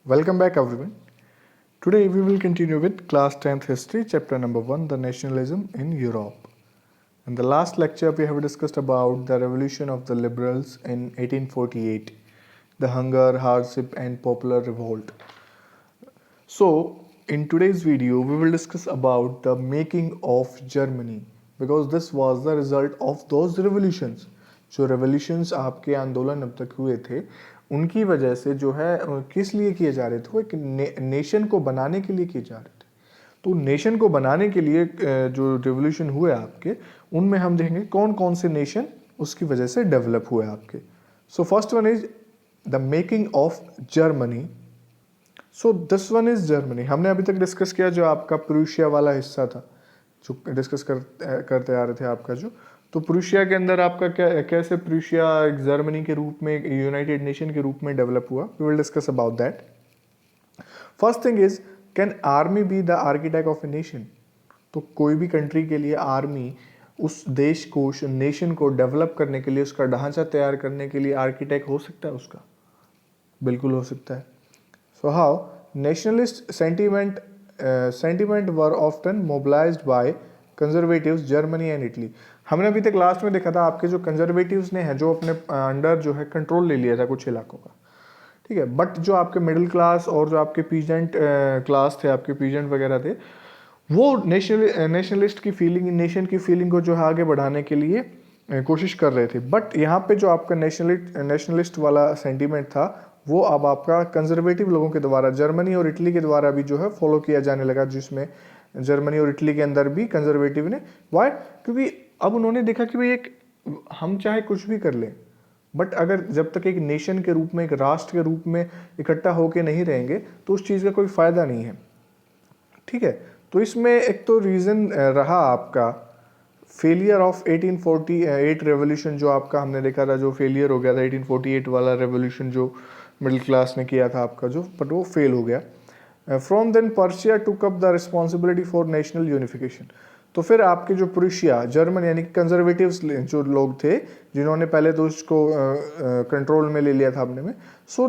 Welcome back, everyone. Today we will continue with class 10th history, chapter number 1, the nationalism in Europe. In the last lecture, we have discussed about the revolution of the liberals in 1848, the hunger, hardship, and popular revolt. So, in today's video, we will discuss about the making of Germany because this was the result of those revolutions. जो revolutions आपके आंदोलन अब तक हुए थे उनकी वजह से जो है किस लिए किए जा रहे थे, वो एक नेशन को बनाने के लिए किए जा रहे थे। तो नेशन को बनाने के लिए जो रिवोल्यूशन हुए आपके, उनमें हम देखेंगे कौन कौन से नेशन उसकी वजह से डेवलप हुए आपके। So first one is the making of Germany. So this one is Germany. हमने अभी तक डिस्कस किया जो आपका प्रूशिया वाला हिस्सा था, जो डिस्कस करते आ रहे थे आपका जो, तो प्रूशिया के अंदर आपका कैसे प्रूशिया एक जर्मनी के रूप में, एक यूनाइटेड नेशन के रूप में डेवलप हुआ, we will discuss about that. First thing is, can army be the architect of a nation? तो कोई भी कंट्री के लिए आर्मी उस देश को, उस नेशन को डेवलप करने के लिए, उसका ढांचा तैयार करने के लिए आर्किटेक्ट हो सकता है उसका? बिल्कुल हो सकता है। So how nationalist sentiment were often mobilised by conservatives Germany and Italy. हमने अभी तक लास्ट में देखा था आपके जो कंजर्वेटिव्स ने है जो अपने अंडर जो है कंट्रोल ले लिया था कुछ इलाकों का, ठीक है। बट जो आपके मिडिल क्लास और जो आपके पीजेंट क्लास थे, आपके पीजेंट वगैरह थे, वो नेशनलिस्ट की फीलिंग, नेशन की फीलिंग को जो है आगे बढ़ाने के लिए कोशिश कर रहे थे। बट यहाँ पे जो आपका नेशनलिस्ट वाला सेंटीमेंट था वो अब आपका कंजर्वेटिव लोगों के द्वारा जर्मनी और इटली के द्वारा भी जो है फॉलो किया जाने लगा, जिसमें जर्मनी और इटली के अंदर भी कंजर्वेटिव ने, वाई, क्योंकि अब उन्होंने देखा कि भाई एक हम चाहे कुछ भी कर लें, बट अगर जब तक एक नेशन के रूप में, एक राष्ट्र के रूप में इकट्ठा होके नहीं रहेंगे तो उस चीज़ का कोई फ़ायदा नहीं है, ठीक है। तो इसमें एक तो रीज़न रहा आपका फेलियर ऑफ 1848 रेवोल्यूशन, जो आपका हमने देखा था जो फेलियर हो गया था 1848 वाला रेवोल्यूशन जो मिडिल क्लास ने किया था आपका जो, बट वो फेल हो गया। From then Prussia took up the responsibility for national unification. तो फिर आपके जो प्रूशिया, जर्मनी यानी कि कंजर्वेटिव्स जो लोग थे, जिन्होंने पहले तो उसको कंट्रोल में ले लिया था अपने में, सो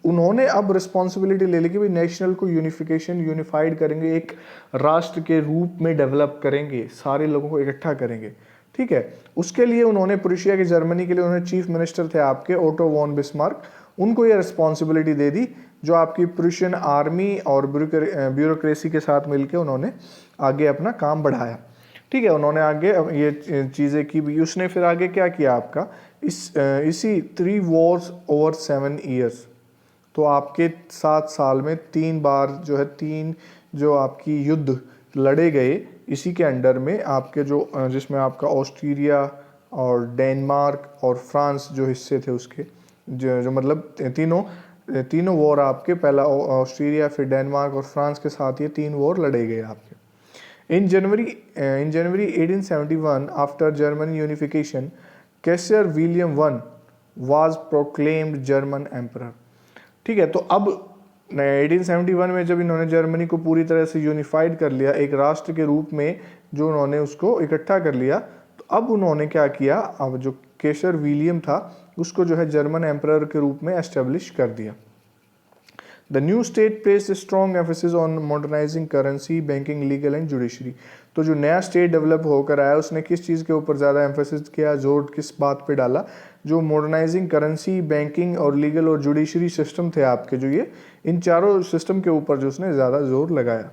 उन्होंने अब रिस्पॉन्सिबिलिटी ले ली कि भाई नेशनल को यूनिफिकेशन, यूनिफाइड करेंगे, एक राष्ट्र के रूप में डेवलप करेंगे, सारे लोगों को इकट्ठा करेंगे, ठीक है। उसके लिए उन्होंने प्रूशिया की जर्मनी के लिए उन्होंने चीफ मिनिस्टर थे आपके ओटो वॉन बिस्मार्क, उनको ये रिस्पॉन्सिबिलिटी दे दी, जो आपकी प्रूशियन आर्मी और ब्यूरोक्रेसी के साथ मिलकर उन्होंने आगे अपना काम बढ़ाया, ठीक है। उन्होंने आगे ये चीज़ें की भी। उसने फिर आगे क्या किया आपका, इसी 3 वॉर्स ओवर 7 ईयर्स, तो आपके 7 साल में 3 बार जो है 3 जो आपकी युद्ध लड़े गए इसी के अंडर में आपके जो, जिसमें आपका ऑस्ट्रेलिया और डेनमार्क और फ्रांस जो हिस्से थे उसके, जो मतलब तीनों वॉर आपके, पहला ऑस्ट्रेलिया, फिर डेनमार्क और फ्रांस के साथ ये 3 वॉर लड़े गए आपके। In January 1871 after German unification, Kaiser William one was proclaimed German emperor, ठीक है। तो अब 1871 में जब इन्होंने जर्मनी को पूरी तरह से यूनिफाइड कर लिया, एक राष्ट्र के रूप में जो उन्होंने उसको इकट्ठा कर लिया, तो अब उन्होंने क्या किया, अब जो केसर विलियम था उसको जो है जर्मन एम्परर के रूप में एस्टेब्लिश कर दिया। The new state place strong emphasis on modernising currency, banking, legal and judiciary. तो जो नया स्टेट डेवलप होकर आया उसने किस चीज़ के ऊपर ज़्यादा एम्फेसिस किया, जोर किस बात पे डाला, जो मॉडर्नाइजिंग करेंसी, बैंकिंग और लीगल और जुडिशरी सिस्टम थे आपके, जो ये इन चारों सिस्टम के ऊपर जो उसने ज़्यादा जोर लगाया।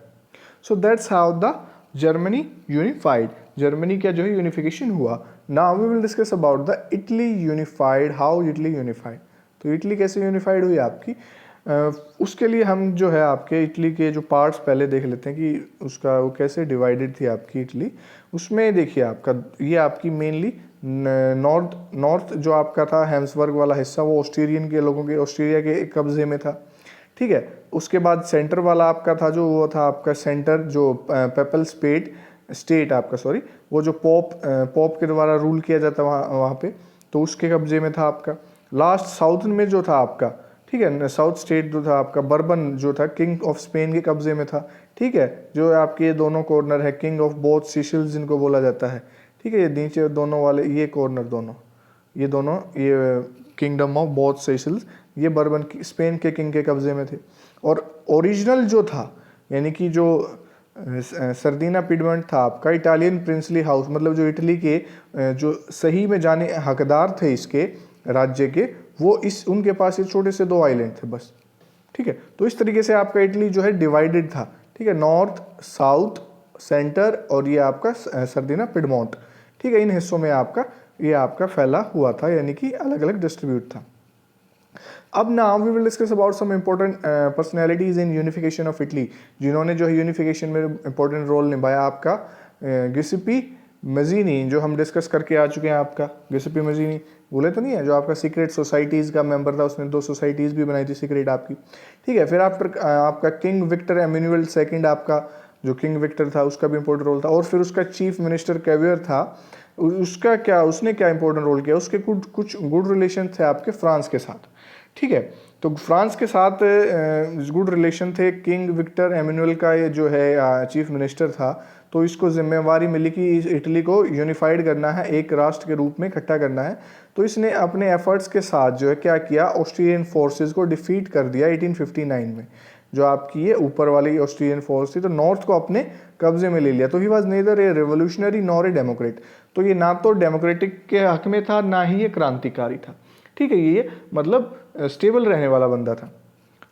So that's how the Germany unified, Germany का जो है यूनिफिकेशन हुआ। Now we will discuss about the Italy unified, how Italy unified. तो इटली कैसे यूनिफाइड हुई आपकी, उसके लिए हम जो है आपके इटली के जो पार्ट्स पहले देख लेते हैं कि उसका वो कैसे डिवाइडेड थी आपकी इटली। उसमें देखिए आपका ये आपकी मेनली नॉर्थ जो आपका था हेम्सबर्ग वाला हिस्सा, वो ऑस्ट्रेलियन के लोगों के, ऑस्ट्रेलिया के कब्जे में था, ठीक है। उसके बाद सेंटर वाला आपका था जो, वो था आपका सेंटर जो पेपल स्टेट आपका, सॉरी, वो जो पॉप के द्वारा रूल किया जाता वहाँ पे, तो उसके कब्जे में था आपका। लास्ट साउथन में जो था आपका, ठीक है, साउथ स्टेट जो था आपका, बर्बन जो था किंग ऑफ स्पेन के कब्जे में था, ठीक है। जो आपके ये दोनों कॉर्नर है, किंग ऑफ बोथ सीशल्स जिनको बोला जाता है, ठीक है। ये नीचे दोनों वाले ये कॉर्नर दोनों, ये किंगडम ऑफ बोथ सीशल्स, ये बर्बन स्पेन के किंग के कब्जे में थे। और ओरिजिनल जो था यानी कि जो सरदीना पिडमंट था आपका इटालियन प्रिंसली हाउस, मतलब जो इटली के जो सही में जाने हकदार थे इसके राज्य के, वो उनके पास ये छोटे से 2 आइलैंड थे बस। ठीक है, तो इस तरीके से आपका इटली जो है डिवाइडेड था। ठीक है, नॉर्थ, साउथ, सेंटर और ये आपका सरदीना पिडमोंट। ठीक है, इन हिस्सों में ये आपका फैला हुआ था, यानी कि अलग अलग डिस्ट्रीब्यूट था। अब now we will discuss about some important personalities in unification of Italy, जिन्होंने जो है यूनिफिकेशन में इंपॉर्टेंट रोल निभाया। आपका गिउसेप्पे मज़ीनी, जो हम डिस्कस करके आ चुके हैं, आपका गिउसेप्पे मज़ीनी बोले तो नहीं है, जो आपका सीक्रेट सोसाइटीज़ का मेंबर था, उसने 2 सोसाइटीज़ भी बनाई थी सीक्रेट आपकी। ठीक है, फिर आपका किंग विक्टर एमेनुअल सेकंड, आपका जो किंग विक्टर था उसका भी इंपॉर्टेंट रोल था। और फिर उसका चीफ मिनिस्टर कैवियर था, उसने क्या इंपॉर्टेंट रोल किया, उसके कुछ गुड रिलेशन थे आपके फ्रांस के साथ। ठीक है, तो फ्रांस के साथ गुड रिलेशन थे। किंग विक्टर एमेनुअल का ये जो है चीफ मिनिस्टर था, तो इसको जिम्मेवारी मिली कि इस इटली को यूनिफाइड करना है, एक राष्ट्र के रूप में इकट्ठा करना है। तो इसने अपने एफर्ट्स के साथ जो है क्या किया, ऑस्ट्रियन फोर्सेस को डिफीट कर दिया 1859 में। जो आपकी ये ऊपर वाली ऑस्ट्रियन फोर्स थी, तो नॉर्थ को अपने कब्जे में ले लिया। तो he was neither a revolutionary nor a democrat, तो ये ना तो डेमोक्रेटिक के हक में था, ना ही ये क्रांतिकारी था। ठीक है, ये मतलब स्टेबल रहने वाला बंदा था।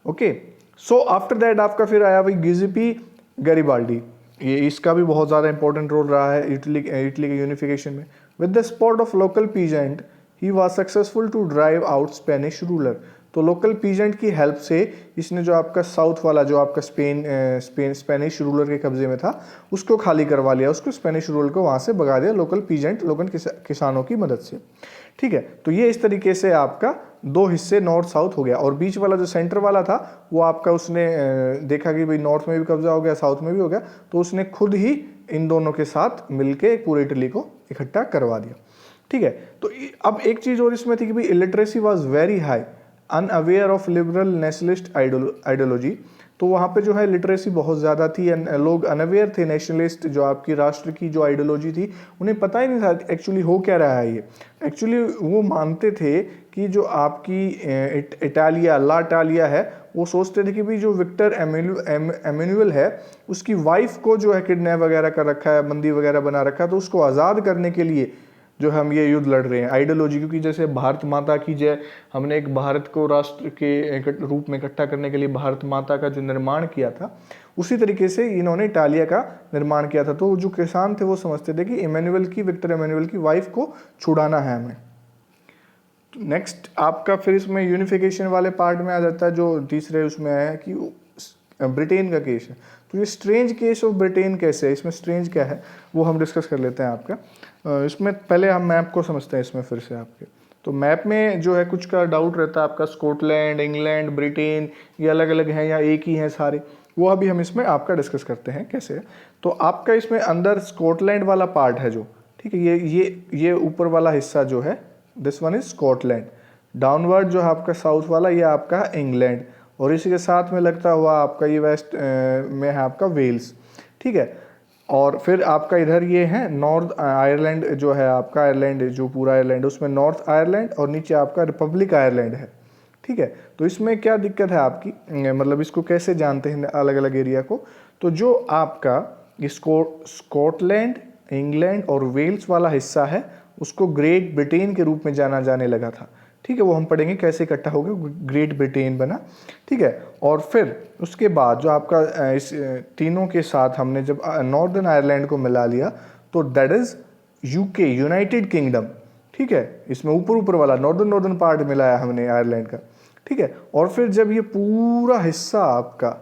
ओके, सो आफ्टर दैट आपका फिर आया भाई गिउसेप्पे गैरिबाल्डी। ये इसका भी बहुत ज़्यादा इंपॉर्टेंट रोल रहा है इटली के यूनिफिकेशन में। With the support of local peasant he was successful to drive out Spanish ruler. तो लोकल पीजेंट की हेल्प से इसने जो आपका साउथ वाला जो आपका स्पेनिश रूलर के कब्जे में था उसको खाली करवा लिया, उसको स्पेनिश रूलर को वहाँ से भगा दिया, लोकल पीजेंट लोकल किसानों की मदद से। ठीक है, तो ये इस तरीके से आपका 2 हिस्से नॉर्थ साउथ हो गया। और बीच वाला जो सेंटर वाला था वो आपका उसने देखा कि भाई नॉर्थ में भी कब्जा हो गया, साउथ में भी हो गया, तो उसने खुद ही इन दोनों के साथ मिलके पूरे इटली को इकट्ठा करवा दिया। ठीक है, तो अब एक चीज़ और इसमें थी कि भाई illiteracy was very high, unaware of liberal nationalist ideology. तो वहाँ पे जो है लिटरेसी बहुत ज़्यादा थी, लोग अनअवेयर थे नेशनलिस्ट, जो आपकी राष्ट्र की जो आइडियोलॉजी थी उन्हें पता ही नहीं था एक्चुअली हो क्या रहा है। ये एक्चुअली वो मानते थे कि जो आपकी इटालिया ला इटालिया है, वो सोचते थे कि भाई जो विक्टर एमेनुअल है उसकी वाइफ को जो है किडनैप वगैरह कर रखा है, बंदी वगैरह बना रखा है, तो उसको आज़ाद करने के लिए जो हम ये युद्ध लड़ रहे हैं आइडियोलॉजी। क्योंकि जैसे भारत माता की जय, हमने एक भारत को राष्ट्र के रूप में इकट्ठा करने के लिए भारत माता का जो निर्माण किया था, उसी तरीके से इन्होंने इटालिया का निर्माण किया था। तो जो किसान थे वो समझते थे कि विक्टर एमेनुअल की वाइफ को छुड़ाना है हमें। नेक्स्ट आपका फिर इसमें यूनिफिकेशन वाले पार्ट में आ जाता है, जो तीसरे उसमें है कि ब्रिटेन का केस है। तो ये स्ट्रेंज केस ऑफ ब्रिटेन कैसे है, इसमें स्ट्रेंज क्या है वो हम डिस्कस कर लेते हैं आपका। इसमें पहले हम मैप को समझते हैं इसमें फिर से आपके। तो मैप में जो है कुछ का डाउट रहता है आपका, स्कॉटलैंड, इंग्लैंड, ब्रिटेन ये अलग अलग हैं या एक ही हैं सारे, वो अभी हम इसमें आपका डिस्कस करते हैं कैसे है। तो आपका इसमें अंदर स्कॉटलैंड वाला पार्ट है जो, ठीक है, ये ऊपर वाला हिस्सा जो है this one is Scotland. Downward जो है आपका साउथ वाला ये आपका है इंग्लैंड, और इसी के साथ में लगता हुआ आपका ये वेस्ट में है आपका वेल्स। ठीक है, और फिर आपका इधर ये है नॉर्थ आयरलैंड जो है आपका, आयरलैंड जो पूरा आयरलैंड उसमें नॉर्थ आयरलैंड, और नीचे आपका रिपब्लिक आयरलैंड है। ठीक है, तो इसमें क्या दिक्कत है आपकी, मतलब इसको कैसे जानते हैं अलग अलग एरिया को। तो जो आपका स्कॉटलैंड, इंग्लैंड और वेल्स वाला हिस्सा है उसको ग्रेट ब्रिटेन के रूप में जाना जाने लगा था। ठीक है, वो हम पढ़ेंगे कैसे इकट्ठा हो गया, ग्रेट ब्रिटेन बना। ठीक है, और फिर उसके बाद जो आपका इस तीनों के साथ हमने जब नॉर्दर्न आयरलैंड को मिला लिया तो that is UK, United kingdom. ठीक है, इसमें ऊपर वाला नॉर्दर्न पार्ट मिलाया हमने आयरलैंड का। ठीक है, और फिर जब ये पूरा हिस्सा आपका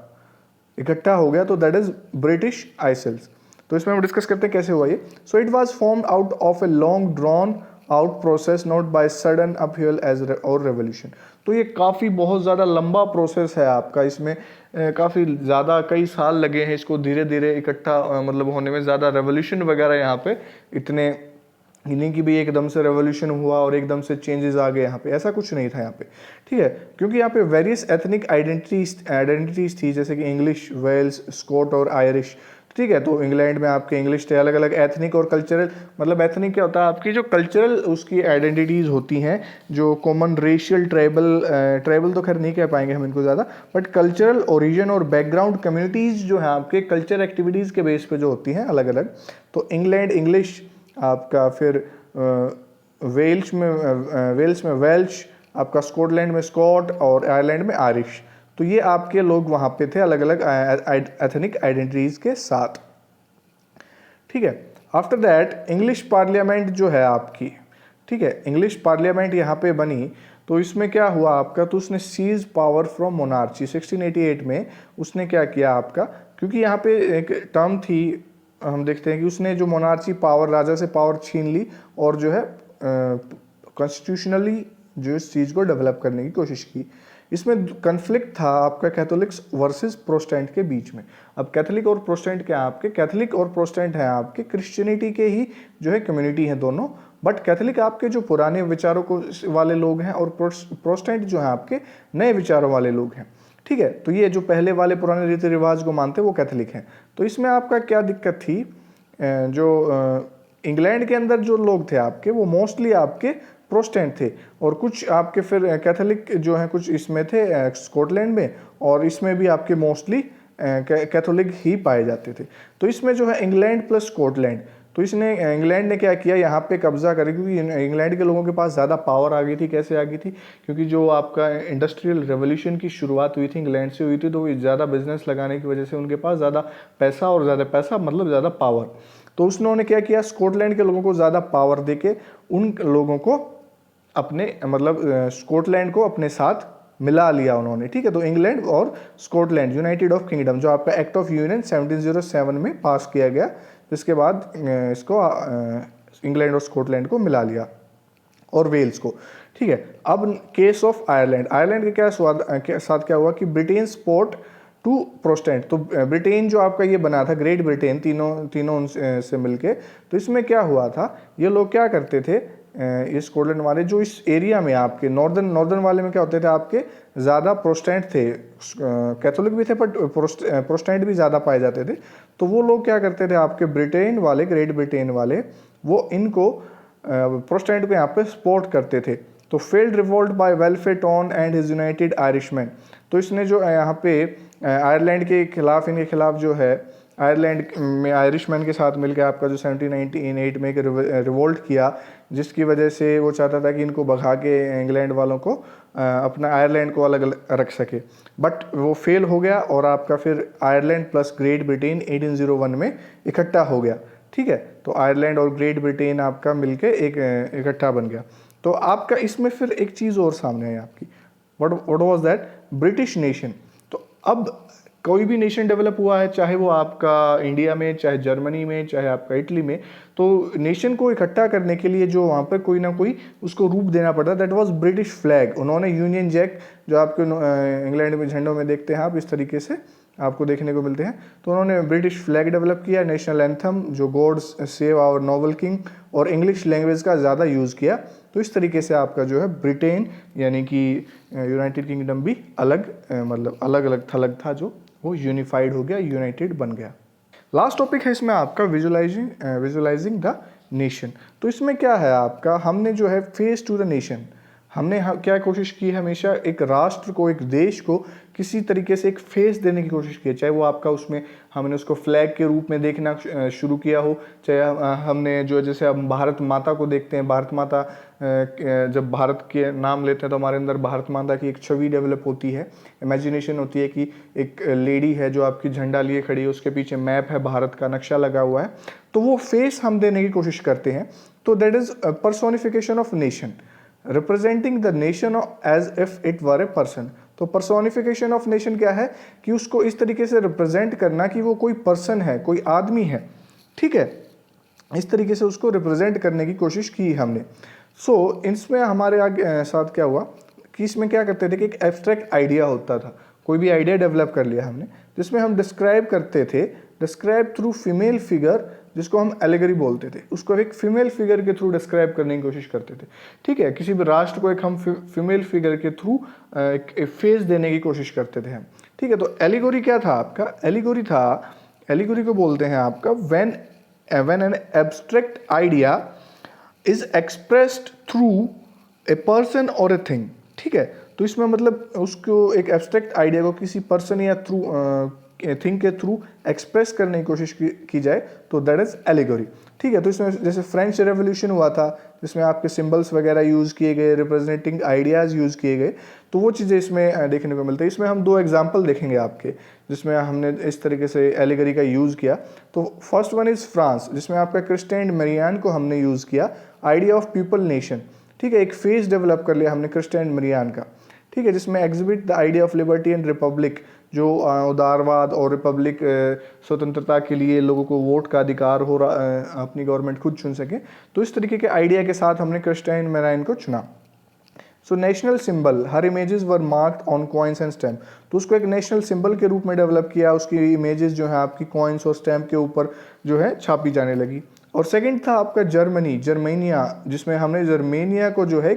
इकट्ठा हो गया तो दैट इज ब्रिटिश आइसल्स। तो इसमें हम डिस्कस करते हैं कैसे हुआ ये। So it was formed out of a long drawn out process, not by sudden upheaval और रेवोल्यूशन। तो ये काफ़ी बहुत ज़्यादा लंबा प्रोसेस है आपका, इसमें काफ़ी ज़्यादा कई साल लगे हैं इसको धीरे धीरे इकट्ठा मतलब होने में। ज़्यादा रेवोल्यूशन वगैरह यहाँ पे इतने नहीं कि भी एकदम से रेवोल्यूशन हुआ और एकदम से चेंजेस आ गए यहाँ पे, ऐसा कुछ नहीं था यहाँ पे। ठीक है, क्योंकि यहाँ पे वेरियस एथनिक आइडेंटिटीज थी, जैसे कि इंग्लिश, वेल्स, स्कॉट और आयरिश। ठीक है। तो इंग्लैंड में आपके इंग्लिश थे, अलग अलग एथनिक और कल्चरल, मतलब एथनिक क्या होता है आपकी जो कल्चरल उसकी आइडेंटिटीज़ होती हैं, जो कॉमन रेशियल ट्राइबल तो खैर नहीं कह पाएंगे हम इनको ज़्यादा, बट कल्चरल ओरिजिन और बैकग्राउंड कम्युनिटीज़ जो है आपके कल्चर एक्टिविटीज़ के बेस पे जो होती हैं अलग अलग। तो इंग्लैंड इंग्लिश आपका, फिर वेल्स में वेल्श, आपका स्कॉटलैंड में स्कॉट और आयरलैंड में आयरिश। तो ये आपके लोग वहाँ पे थे अलग अलग एथनिक आइडेंटिटीज़ के साथ, ठीक है। आफ्टर दैट इंग्लिश पार्लियामेंट जो है आपकी, ठीक है, इंग्लिश पार्लियामेंट यहाँ पे बनी। तो इसमें क्या हुआ आपका, तो उसने सीज पावर फ्रॉम मोनार्ची 1688 में उसने क्या किया आपका, क्योंकि यहाँ पे एक टर्म थी, हम देखते हैं कि उसने जो मोनार्ची पावर, राजा से पावर छीन ली और जो है कॉन्स्टिट्यूशनली जो इस चीज़ को डेवलप करने की कोशिश की। इसमें कन्फ्लिक्ट था आपका कैथोलिक्स वर्सेस प्रोटेस्टेंट के बीच में। अब कैथोलिक और प्रोटेस्टेंट क्या है आपके, कैथोलिक और प्रोटेस्टेंट हैं आपके क्रिश्चियनिटी के ही जो है कम्युनिटी हैं दोनों, बट कैथोलिक आपके जो पुराने विचारों को वाले लोग हैं और प्रोटेस्टेंट जो हैं आपके नए विचारों वाले लोग हैं, ठीक है। तो ये जो पहले वाले पुराने रीति रिवाज को मानते हैं वो कैथोलिक हैं। तो इसमें आपका क्या दिक्कत थी, जो इंग्लैंड के अंदर जो लोग थे आपके वो मोस्टली आपके प्रोटेस्टेंट थे, और कुछ आपके फिर कैथोलिक जो हैं कुछ इसमें थे स्कॉटलैंड में, और इसमें भी आपके मोस्टली कैथोलिक ही पाए जाते थे। तो इसमें जो है इंग्लैंड प्लस स्कॉटलैंड, तो इसने इंग्लैंड ने क्या किया, यहाँ पे कब्जा करे, क्योंकि इंग्लैंड के लोगों के पास ज़्यादा पावर आ गई थी। कैसे आ गई थी, क्योंकि जो आपका इंडस्ट्रियल रेवोल्यूशन की शुरुआत हुई थी इंग्लैंड से हुई थी, तो ज़्यादा बिजनेस लगाने की वजह से उनके पास ज़्यादा पैसा, और ज़्यादा पैसा मतलब ज़्यादा पावर। तो उन्होंने क्या किया, स्कॉटलैंड के लोगों को ज़्यादा पावर देके उन लोगों को अपने मतलब स्कॉटलैंड को अपने साथ मिला लिया उन्होंने, ठीक है। तो इंग्लैंड और स्कॉटलैंड यूनाइटेड ऑफ किंगडम, जो आपका एक्ट ऑफ यूनियन 1707 में पास किया गया, जिसके बाद इसको इंग्लैंड और स्कॉटलैंड को मिला लिया, और वेल्स को, ठीक है। अब केस ऑफ आयरलैंड, आयरलैंड के साथ क्या हुआ कि ब्रिटेन सपोर्ट टू प्रोटेस्टेंट, तो ब्रिटेन जो आपका ये बना था ग्रेट ब्रिटेन, तीनों से मिलके, तो इसमें क्या हुआ था, ये लोग क्या करते थे, ये स्कॉटलैंड वाले जो इस एरिया में आपके नॉर्दर्न वाले में क्या होते थे आपके ज़्यादा प्रोटेस्टेंट थे, कैथोलिक भी थे बट प्रोटेस्टेंट भी ज़्यादा पाए जाते थे। तो वो लोग क्या करते थे आपके ब्रिटेन वाले, ग्रेट ब्रिटेन वाले, वो इनको प्रोटेस्टेंट को यहाँ पे सपोर्ट करते थे। तो failed revolt by Wolfe Tone and his United Irishman, तो इसने जो यहाँ पे आयरलैंड के खिलाफ, इनके खिलाफ जो है आयरलैंड में आयरिशमैन के साथ मिलकर आपका जो 1798 में एक रिवोल्ट किया, जिसकी वजह से वो चाहता था कि इनको भगा के इंग्लैंड वालों को अपना आयरलैंड को अलग रख सके, बट वो फेल हो गया, और आपका फिर आयरलैंड प्लस ग्रेट ब्रिटेन 1801 में इकट्ठा हो गया, ठीक है। तो आयरलैंड और ग्रेट ब्रिटेन आपका मिलके एक इकट्ठा बन गया। तो आपका इसमें फिर एक चीज़ और सामने आई आपकी, what was that, British nation. तो अब कोई भी नेशन डेवलप हुआ है, चाहे वो आपका इंडिया में, चाहे जर्मनी में, चाहे आपका इटली में, तो नेशन को इकट्ठा करने के लिए जो वहाँ पर कोई ना कोई उसको रूप देना पड़ता, दैट वाज ब्रिटिश फ्लैग। उन्होंने यूनियन जैक, जो आपके इंग्लैंड में झंडों में देखते हैं आप, इस तरीके से आपको देखने को मिलते हैं, तो उन्होंने ब्रिटिश फ्लैग डेवलप किया, नेशनल एंथम जो God save our noble king, और इंग्लिश लैंग्वेज का ज़्यादा यूज़ किया। तो इस तरीके से आपका जो है ब्रिटेन यानी कि यूनाइटेड किंगडम भी अलग मतलब अलग अलग थलग था, जो वो यूनिफाइड हो गया, यूनाइटेड बन गया। लास्ट टॉपिक है इसमें आपका विजुअलाइजिंग द नेशन। तो इसमें क्या है आपका, हमने जो है फेस टू द नेशन, हमने क्या कोशिश की, हमेशा एक राष्ट्र को, एक देश को किसी तरीके से एक फेस देने की कोशिश की, चाहे वो आपका उसमें हमने उसको फ्लैग के रूप में देखना शुरू किया हो, चाहे हमने जो जैसे हम भारत माता को देखते हैं, भारत माता जब भारत के नाम लेते हैं तो हमारे अंदर भारत माता की एक छवि डेवलप होती है, इमेजिनेशन होती है कि एक लेडी है जो आपकी झंडा लिए खड़ी है, उसके पीछे मैप है, भारत का नक्शा लगा हुआ है, तो वो फेस हम देने की कोशिश करते हैं। तो that is personification of nation, representing the nation as if it were a person. तो पर्सोनिफिकेशन ऑफ नेशन क्या है कि उसको इस तरीके से रिप्रेजेंट करना कि वो कोई पर्सन है, कोई आदमी है, ठीक है, इस तरीके से उसको रिप्रेजेंट करने की कोशिश की हमने। सो इसमें हमारे आगे साथ क्या हुआ कि इसमें क्या करते थे कि एक एब्स्ट्रैक्ट आइडिया होता था, कोई भी आइडिया डेवलप कर लिया हमने, जिसमें हम डिस्क्राइब करते थे, डिस्क्राइब थ्रू फीमेल फिगर, जिसको हम एलिगरी बोलते थे, उसको एक फीमेल फिगर के थ्रू डिस्क्राइब करने की कोशिश करते थे, ठीक है। किसी भी राष्ट्र को एक हम फीमेल फिगर के थ्रू एक फेस देने की कोशिश करते थे हम, ठीक है। तो एलिगोरी क्या था आपका, एलिगोरी था एलिगोरी को बोलते हैं आपका when an abstract idea is expressed through a person और ए थिंग। ठीक है, तो इसमें मतलब उसको एक एब्स्ट्रैक्ट आइडिया को किसी पर्सन या थ्रू थिंग के थ्रू एक्सप्रेस करने की कोशिश की जाए तो दैट इज एलिगोरी। ठीक है, तो इसमें जैसे फ्रेंच रेवोल्यूशन हुआ था जिसमें आपके सिंबल्स वगैरह यूज़ किए गए, रिप्रेजेंटिंग आइडियाज़ यूज़ किए गए, तो वो चीज़ें इसमें देखने को मिलती है। इसमें हम दो एग्जाम्पल देखेंगे आपके जिसमें हमने इस तरीके से एलिगोरी का यूज़ किया। तो फर्स्ट वन इज़ फ्रांस, जिसमें आपका क्रिस्टियन मरियान को हमने यूज़ किया, आइडिया ऑफ पीपल नेशन। ठीक है, एक फेज डेवलप कर लिया हमने क्रिस्टियन मरियान का। ठीक है, जिसमें exhibit the idea of liberty and Republic, जो उदारवाद और रिपब्लिक स्वतंत्रता के लिए लोगों को वोट का अधिकार हो रहा, अपनी गवर्नमेंट खुद चुन सके, तो इस तरीके के आइडिया के साथ हमने क्रिस्टियन मरियान को चुना। So national symbol, her images were marked on coins and stamp, तो उसको एक नेशनल सिंबल के रूप में डेवलप किया, उसकी इमेजेस जो है आपकी कॉइन्स और स्टैम्प के ऊपर जो है छापी जाने लगी। और सेकंड था आपका जर्मेनिया, जिसमें हमने जर्मेनिया को जो है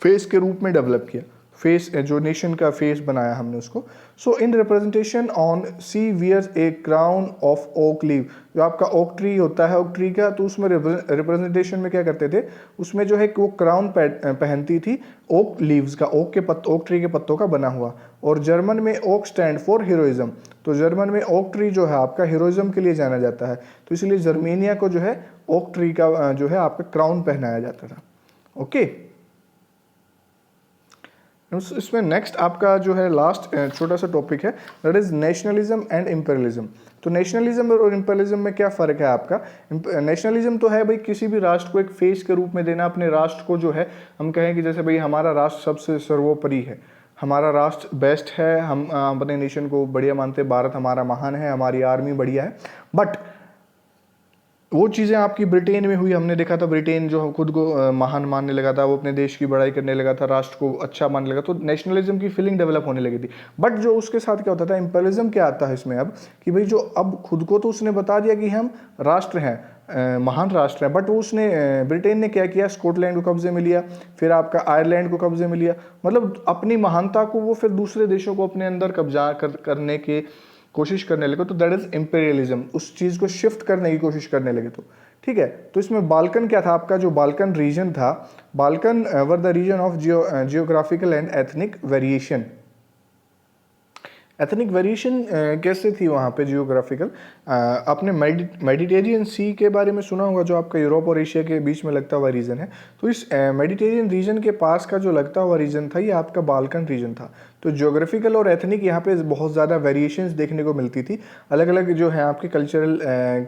फेस के रूप में डेवलप किया, फेस जो नेशन का फेस बनाया हमने उसको। So in representation on she wears a crown of oak leave, जो आपका ओक ट्री होता है, ओक ट्री का, तो उसमें रिप्रेजेंटेशन में क्या करते थे, उसमें जो है वो क्राउन पहनती थी ओक लीव्स का, ओक ट्री के पत्तों का बना हुआ। और जर्मन में ओक स्टैंड फॉर हीरोइज्म, तो जर्मन में ओक ट्री जो है आपका हीरोइज्म के लिए जाना जाता है, तो इसलिए जर्मेनिया को जो है ओक ट्री का जो है आपका क्राउन पहनाया जाता था। ओके, इसमें नेक्स्ट आपका जो है लास्ट छोटा सा टॉपिक है, that is nationalism and imperialism. तो नेशनलिज्म और इंपीरियलिज्म में क्या फ़र्क है आपका? नेशनलिज्म तो है भाई किसी भी राष्ट्र को एक फेस के रूप में देना, अपने राष्ट्र को जो है हम कहें कि जैसे भाई हमारा राष्ट्र सबसे सर्वोपरि है, हमारा राष्ट्र बेस्ट है, हम अपने नेशन को बढ़िया मानते हैं, भारत हमारा महान है, हमारी आर्मी बढ़िया है। बट वो चीज़ें आपकी ब्रिटेन में हुई, हमने देखा था ब्रिटेन जो खुद को महान मानने लगा था, वो अपने देश की बड़ाई करने लगा था, राष्ट्र को अच्छा मानने लगा, तो नेशनलिज्म की फीलिंग डेवलप होने लगी थी। बट जो उसके साथ क्या होता था, इंपीरियलिज्म क्या आता है इसमें अब, कि भाई जो अब खुद को तो उसने बता दिया कि हम राष्ट्र हैं, महान राष्ट्र है, बट वो उसने ब्रिटेन ने क्या किया, स्कॉटलैंड को कब्जे में लिया, फिर आपका आयरलैंड को कब्जे में लिया, मतलब अपनी महानता को वो फिर दूसरे देशों को अपने अंदर कब्जा करने के कोशिश करने लगे, तो दैट इज इंपीरियलिज्म, उस चीज़ को शिफ्ट करने की कोशिश करने लगे। तो ठीक है, तो इसमें बाल्कन क्या था आपका, जो बाल्कन रीजन था, Balkan were the region of geographical and ethnic variation. Ethnic variation कैसे थी वहाँ पे जियोग्राफिकल? आपने मेडिटेरियन सी के बारे में सुना होगा, जो आपका यूरोप और एशिया के बीच में लगता हुआ रीजन है। तो इस मेडिटेरियन रीजन के पास का जो लगता हुआ रीजन था, ये आपका बाल्कन रीजन था। तो ज्योग्राफिकल और एथनिक यहाँ पे बहुत ज़्यादा वेरिएशंस देखने को मिलती थी, अलग अलग जो है आपके कल्चरल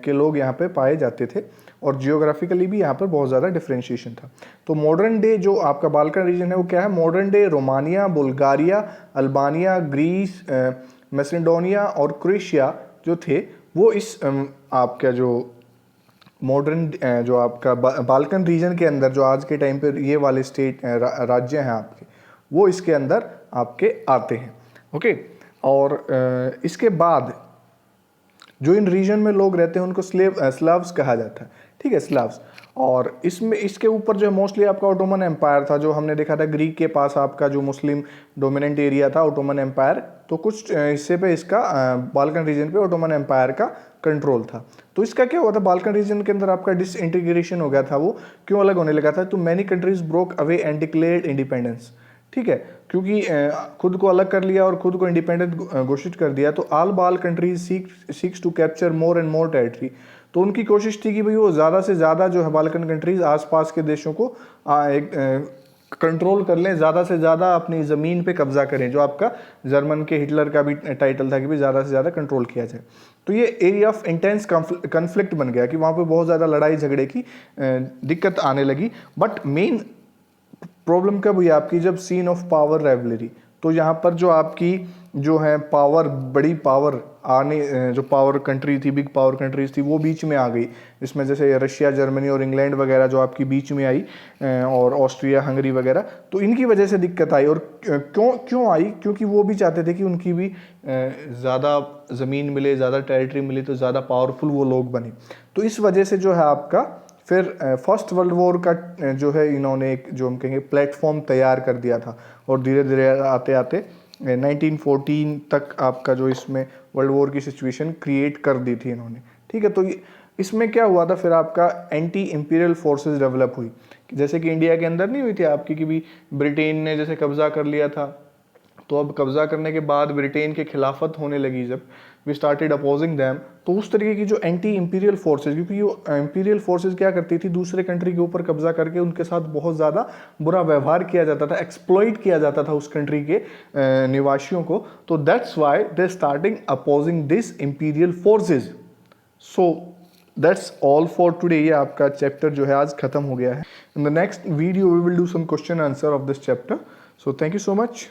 के लोग यहाँ पे पाए जाते थे, और जियोग्राफिकली भी यहाँ पर बहुत ज़्यादा डिफ्रेंशिएशन था। तो मॉडर्न डे जो आपका बाल्कन रीजन है वो क्या है, modern day Romania, Bulgaria, Albania, Greece, Macedonia और क्रोएशिया जो थे, वो इस आपका जो मॉडर्न जो आपका बाल्कन रीजन के अंदर, जो आज के टाइम पे ये वाले स्टेट राज्य हैं आपके, वो इसके अंदर आपके आते हैं। ओके, और इसके बाद जो इन रीजन में लोग रहते हैं उनको स्लाव्स कहा जाता है। ठीक है, स्लाव्स। और इसमें इसके ऊपर जो मोस्टली आपका ऑटोमन एम्पायर था, जो हमने देखा था ग्रीक के पास आपका जो मुस्लिम डोमिनेंट एरिया था ऑटोमन एम्पायर, तो कुछ हिस्से पे इसका बाल्कन रीजन पे ऑटोमन एम्पायर का कंट्रोल था। तो इसका क्या हुआ था, बाल्कन रीजन के अंदर आपका डिसइंटीग्रेशन हो गया था, वो क्यों अलग होने लगा था, तो many countries broke away and declared independence. ठीक है, क्योंकि खुद को अलग कर लिया और खुद को इंडिपेंडेंट घोषित कर दिया, तो ऑल बाल countries seeks to capture more and more territory. तो उनकी कोशिश थी कि भाई वो ज़्यादा से ज़्यादा जो है बाल्कन कंट्रीज आसपास के देशों को एक कंट्रोल कर लें, ज़्यादा से ज़्यादा अपनी ज़मीन पे कब्जा करें, जो आपका जर्मन के हिटलर का भी टाइटल था कि भाई ज़्यादा से ज़्यादा कंट्रोल किया जाए। तो ये एरिया ऑफ इंटेंस कन्फ्लिक्ट बन गया कि वहाँ पे बहुत ज़्यादा लड़ाई झगड़े की दिक्कत आने लगी। बट मेन प्रॉब्लम कब हुई आपकी, जब सीन ऑफ पावर राइवलरी, तो यहाँ पर जो आपकी जो है पावर, बड़ी पावर आने, जो पावर कंट्री थी, बिग पावर कंट्रीज थी, वो बीच में आ गई। इसमें जैसे रशिया, जर्मनी और इंग्लैंड वगैरह जो आपकी बीच में आई, और ऑस्ट्रिया, हंगरी वगैरह, तो इनकी वजह से दिक्कत आई। और क्यों आई, क्योंकि वो भी चाहते थे कि उनकी भी ज़्यादा ज़मीन मिले, ज़्यादा टेरिटरी मिले, तो ज़्यादा पावरफुल वो लोग बने। तो इस वजह से जो है आपका फिर फर्स्ट वर्ल्ड वॉर का जो है इन्होंने एक जो हम कहेंगे प्लेटफॉर्म तैयार कर दिया था, और धीरे धीरे आते आते 1914 तक आपका जो इसमें वर्ल्ड वॉर की सिचुएशन क्रिएट कर दी थी इन्होंने। ठीक है, तो इसमें क्या हुआ था फिर आपका एंटी इंपीरियल फोर्सेस डेवलप हुई, जैसे कि इंडिया के अंदर नहीं हुई थी आपकी कि भी ब्रिटेन ने जैसे कब्जा कर लिया था, तो अब कब्जा करने के बाद ब्रिटेन के खिलाफत होने लगी, जब वी स्टार्टेड अपोजिंग दैम, तो उस तरीके की जो एंटी इंपीरियल फोर्सेज, क्योंकि ये इंपीरियल फोर्सेज क्या करती थी, दूसरे कंट्री के ऊपर कब्जा करके उनके साथ बहुत ज़्यादा बुरा व्यवहार किया जाता था, एक्सप्लॉइट किया जाता था उस कंट्री के निवासियों को, तो that's why they starting opposing this imperial forces. So that's all for today. ये आपका चैप्टर जो है आज खत्म हो गया है। In the next video we will do some question answer of this chapter. So thank you so much.